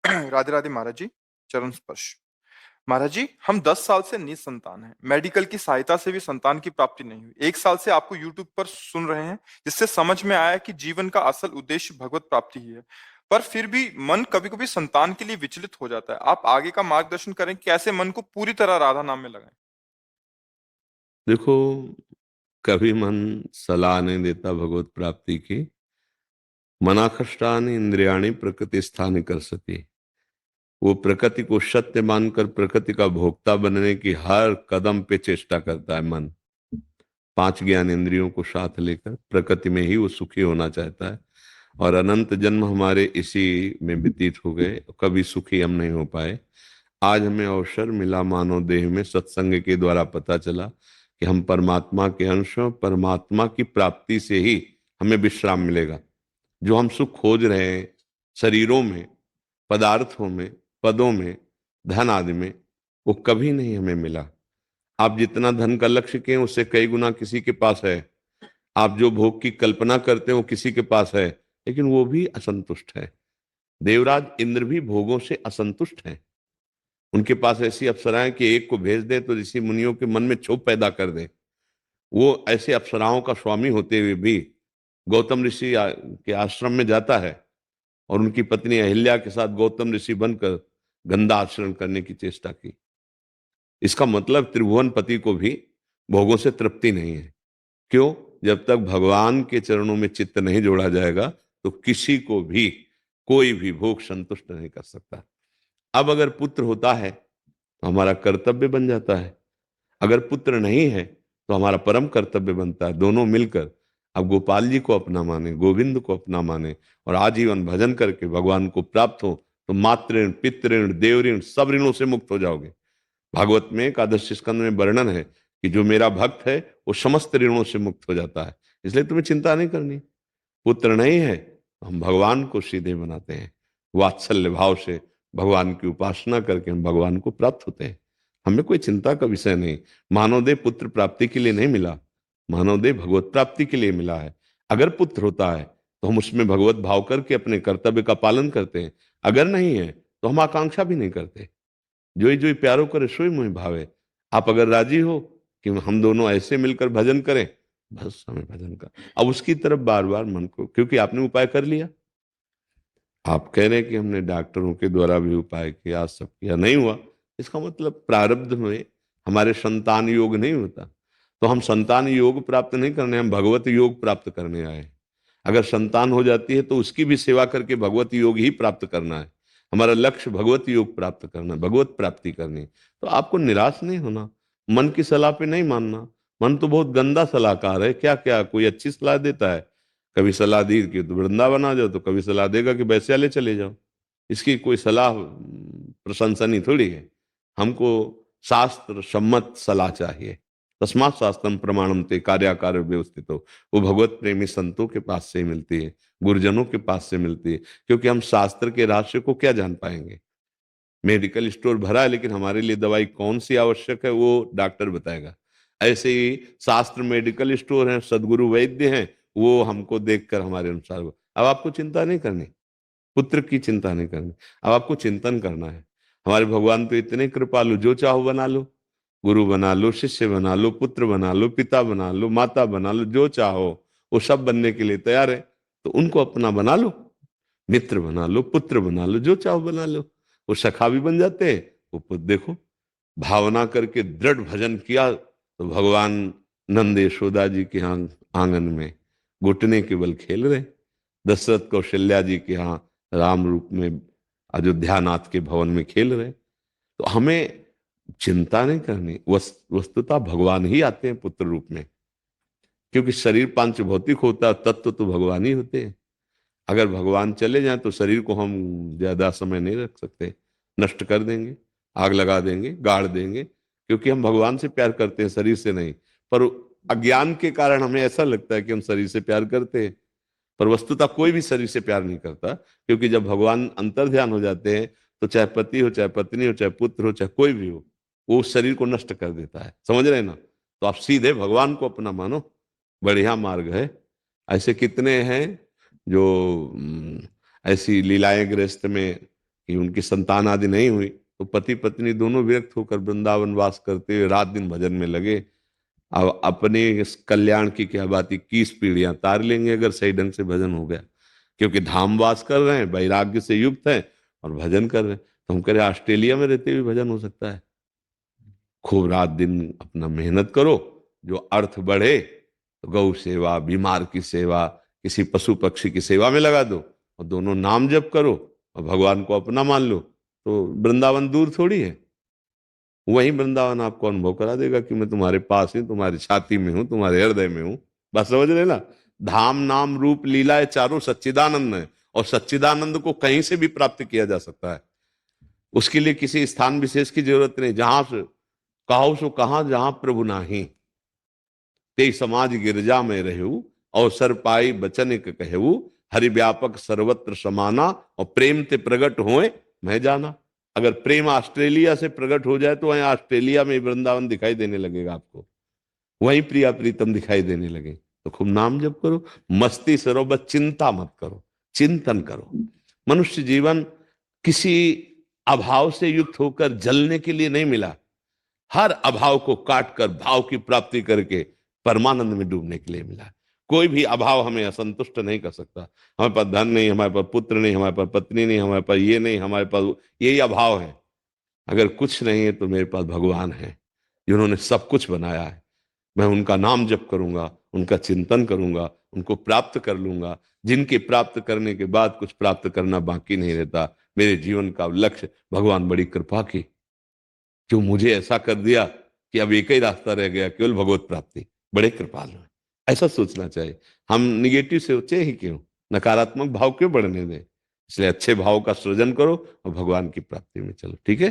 राधे राधे महाराज जी। चरण स्पर्श। महाराज जी, हम 10 साल से निसंतान हैं। मेडिकल की सहायता से भी संतान की प्राप्ति नहीं हुई। 1 साल से आपको यूट्यूब पर सुन रहे हैं, जिससे समझ में आया कि जीवन का असल उद्देश्य भगवत प्राप्ति ही है। पर फिर भी मन कभी कभी संतान के लिए विचलित हो जाता है। आप आगे का मार्गदर्शन करें, कैसे मन को पूरी तरह राधा नाम में लगाएं। देखो, कभी मन सलाह नहीं देता भगवत प्राप्ति की। मनाकष्टानि इंद्रियाणि प्रकृति स्थानि कर सती। वो प्रकृति को सत्य मानकर प्रकृति का भोक्ता बनने की हर कदम पे चेष्टा करता है। मन पांच ज्ञान इंद्रियों को साथ लेकर प्रकृति में ही वो सुखी होना चाहता है। और अनंत जन्म हमारे इसी में व्यतीत हो गए, कभी सुखी हम नहीं हो पाए। आज हमें अवसर मिला मानव देह में, सत्संग के द्वारा पता चला कि हम परमात्मा के अंश हैं। परमात्मा की प्राप्ति से ही हमें विश्राम मिलेगा। जो हम सुख खोज रहे हैं शरीरों में, पदार्थों में, पदों में, धन आदि में, वो कभी नहीं हमें मिला। आप जितना धन का लक्ष्य किए उससे कई गुना किसी के पास है। आप जो भोग की कल्पना करते हैं वो किसी के पास है, लेकिन वो भी असंतुष्ट है। देवराज इंद्र भी भोगों से असंतुष्ट हैं। उनके पास ऐसी अप्सराएं कि एक को भेज दे तो ऋषि मुनियों के मन में क्षोभ पैदा कर दे। वो ऐसे अप्सराओं का स्वामी होते हुए भी गौतम ऋषि के आश्रम में जाता है और उनकी पत्नी अहिल्या के साथ गौतम ऋषि बनकर गंदा आचरण करने की चेष्टा की। इसका मतलब त्रिभुवन पति को भी भोगों से तृप्ति नहीं है। क्यों? जब तक भगवान के चरणों में चित्त नहीं जोड़ा जाएगा तो किसी को भी कोई भी भोग संतुष्ट नहीं कर सकता। अब अगर पुत्र होता है तो हमारा कर्तव्य बन जाता है, अगर पुत्र नहीं है तो हमारा परम कर्तव्य बनता है। दोनों मिलकर अब गोपाल जी को अपना माने, गोविंद को अपना माने और आजीवन भजन करके भगवान को प्राप्त हो तो मातृ ऋण, पितृ ऋण, देव ऋण, सब ऋणों से मुक्त हो जाओगे। भागवत में एकादश स्कंद में वर्णन है कि जो मेरा भक्त है वो समस्त ऋणों से मुक्त हो जाता है। इसलिए तुम्हें चिंता नहीं करनी। पुत्र नहीं है तो हम भगवान को सीधे बनाते हैं। वात्सल्य भाव से भगवान की उपासना करके हम भगवान को प्राप्त होते हैं। हमें कोई चिंता का विषय नहीं। मानवदेह पुत्र प्राप्ति के लिए नहीं मिला, मानवदेह भगवत प्राप्ति के लिए मिला है। अगर पुत्र होता है तो हम उसमें भगवत भाव करके अपने कर्तव्य का पालन करते हैं। अगर नहीं है तो हम आकांक्षा भी नहीं करते। जो ही प्यारो करे सोई मोहि भावे। आप अगर राजी हो कि हम दोनों ऐसे मिलकर भजन करें, बस हमें भजन कर। अब उसकी तरफ बार बार मन को, क्योंकि आपने उपाय कर लिया। आप कह रहे हैं कि हमने डॉक्टरों के द्वारा भी उपाय किया, सब किया, नहीं हुआ। इसका मतलब प्रारब्ध में हमारे संतान योग नहीं होता। तो हम संतान योग प्राप्त नहीं करने, हम भगवत योग प्राप्त करने आए हैं। अगर संतान हो जाती है तो उसकी भी सेवा करके भगवत योग ही प्राप्त करना है। हमारा लक्ष्य भगवत योग प्राप्त करना, भगवत प्राप्ति करनी। तो आपको निराश नहीं होना, मन की सलाह पे नहीं मानना। मन तो बहुत गंदा सलाहकार है। क्या क्या कोई अच्छी सलाह देता है? कभी सलाह दी कि तो वृंदावन आ जाओ, तो कभी सलाह देगा कि वैश्यालय चले जाओ। इसकी कोई सलाह प्रशंसनीय थोड़ी है। हमको शास्त्र सम्मत सलाह चाहिए। तस्मात् शास्त्रम प्रमाणम ते कार्याकार व्यवस्थित हो। वो भगवत प्रेमी संतों के पास से ही मिलती है, गुरुजनों के पास से मिलती है। क्योंकि हम शास्त्र के रहस्य को क्या जान पाएंगे? मेडिकल स्टोर भरा है लेकिन हमारे लिए दवाई कौन सी आवश्यक है वो डॉक्टर बताएगा। ऐसे ही शास्त्र मेडिकल स्टोर है, सदगुरु वैद्य हैं, वो हमको देखकर हमारे अनुसार अब आपको चिंता नहीं करनी, पुत्र की चिंता नहीं करनी। अब आपको चिंतन करना है। हमारे भगवान तो इतने कृपालु, जो चाहो बना लो। गुरु बना लो, शिष्य बना लो, पुत्र बना लो, पिता बना लो, माता बना लो, जो चाहो वो सब बनने के लिए तैयार है। तो उनको अपना बना लो, मित्र बना लो, पुत्र बना लो, जो चाहो बना लो। वो सखा भी बन जाते हैं। वो देखो, भावना करके दृढ़ भजन किया तो भगवान नंद यशोदा जी के यहाँ आंगन में घुटने के बल खेल रहे। दशरथ कौशल्या जी के यहाँ राम रूप में अयोध्यानाथ के भवन में खेल रहे। तो हमें चिंता नहीं करनी। वस्तुतः भगवान ही आते हैं पुत्र रूप में। क्योंकि शरीर पांच भौतिक होता है, तत्व तो भगवान ही होते हैं। अगर भगवान चले जाएं तो शरीर को हम ज्यादा समय नहीं रख सकते, नष्ट कर देंगे, आग लगा देंगे, गाड़ देंगे। क्योंकि हम भगवान से प्यार करते हैं, शरीर से नहीं। पर अज्ञान के कारण हमें ऐसा लगता है कि हम शरीर से प्यार करते हैं, पर वस्तुतः कोई भी शरीर से प्यार नहीं करता। क्योंकि जब भगवान अंतर ध्यान हो जाते हैं तो चाहे पति हो, चाहे पत्नी हो, चाहे पुत्र हो, चाहे कोई भी हो, वो उस शरीर को नष्ट कर देता है। समझ रहे हैं ना? तो आप सीधे भगवान को अपना मानो, बढ़िया मार्ग है। ऐसे कितने हैं जो ऐसी लीलाएं गृहस्थ में कि उनकी संतान आदि नहीं हुई, तो पति पत्नी दोनों विरक्त होकर वृंदावन वास करते हुए रात दिन भजन में लगे। अब अपने इस कल्याण की क्या बात, 21 पीढ़ियां तार लेंगे अगर सही ढंग से भजन हो गया, क्योंकि धाम वास कर रहे हैं, वैराग्य से युक्त हैं और भजन कर रहे हैं। तो हम कह रहे ऑस्ट्रेलिया में रहते हुए भजन हो सकता है। खूब रात दिन अपना मेहनत करो, जो अर्थ बढ़े तो गौ सेवा, बीमार की सेवा, किसी पशु पक्षी की सेवा में लगा दो, और दोनों नाम जप करो और भगवान को अपना मान लो, तो वृंदावन दूर थोड़ी है। वहीं वृंदावन आपको अनुभव करा देगा कि मैं तुम्हारे पास ही, तुम्हारी छाती में हूं, तुम्हारे हृदय में हूं। बस समझ रहे ना, धाम नाम रूप लीला ये चारों सच्चिदानंद है, और सच्चिदानंद को कहीं से भी प्राप्त किया जा सकता है। उसके लिए किसी स्थान विशेष की जरूरत नहीं। जहां से कहो सो कहां, जहां प्रभु नाही, ते समाज गिरजा में रहू, अवसर पाई बचन एक कहू, हरि व्यापक सर्वत्र समाना, और प्रेम ते प्रगट होए मैं जाना। अगर प्रेम ऑस्ट्रेलिया से प्रकट हो जाए तो वहीं ऑस्ट्रेलिया में वृंदावन दिखाई देने लगेगा आपको, वहीं प्रिया प्रीतम दिखाई देने लगे। तो खूब नाम जप करो, मस्ती से रहो, बस चिंता मत करो, चिंतन करो। मनुष्य जीवन किसी अभाव से युक्त होकर जलने के लिए नहीं मिला, हर अभाव को काट कर भाव की प्राप्ति करके परमानंद में डूबने के लिए मिला। कोई भी अभाव हमें असंतुष्ट नहीं कर सकता। हमारे पास धन नहीं, हमारे पास पुत्र नहीं, हमारे पास पत्नी नहीं, हमारे पास ये नहीं, हमारे पास यही अभाव है। अगर कुछ नहीं है तो मेरे पास भगवान है, जिन्होंने सब कुछ बनाया है। मैं उनका नाम जप करूंगा, उनका चिंतन करूंगा, उनको प्राप्त कर लूंगा। जिनके प्राप्त करने के बाद कुछ प्राप्त करना बाकी नहीं रहता। मेरे जीवन का लक्ष्य भगवान बड़ी कृपा की, जो मुझे ऐसा कर दिया कि अब एक ही रास्ता रह गया, केवल भगवत प्राप्ति। बड़े कृपालु हैं, ऐसा सोचना चाहिए। हम निगेटिव सोचे ही क्यों, नकारात्मक भाव क्यों बढ़ने दें। इसलिए अच्छे भाव का सृजन करो और भगवान की प्राप्ति में चलो। ठीक है।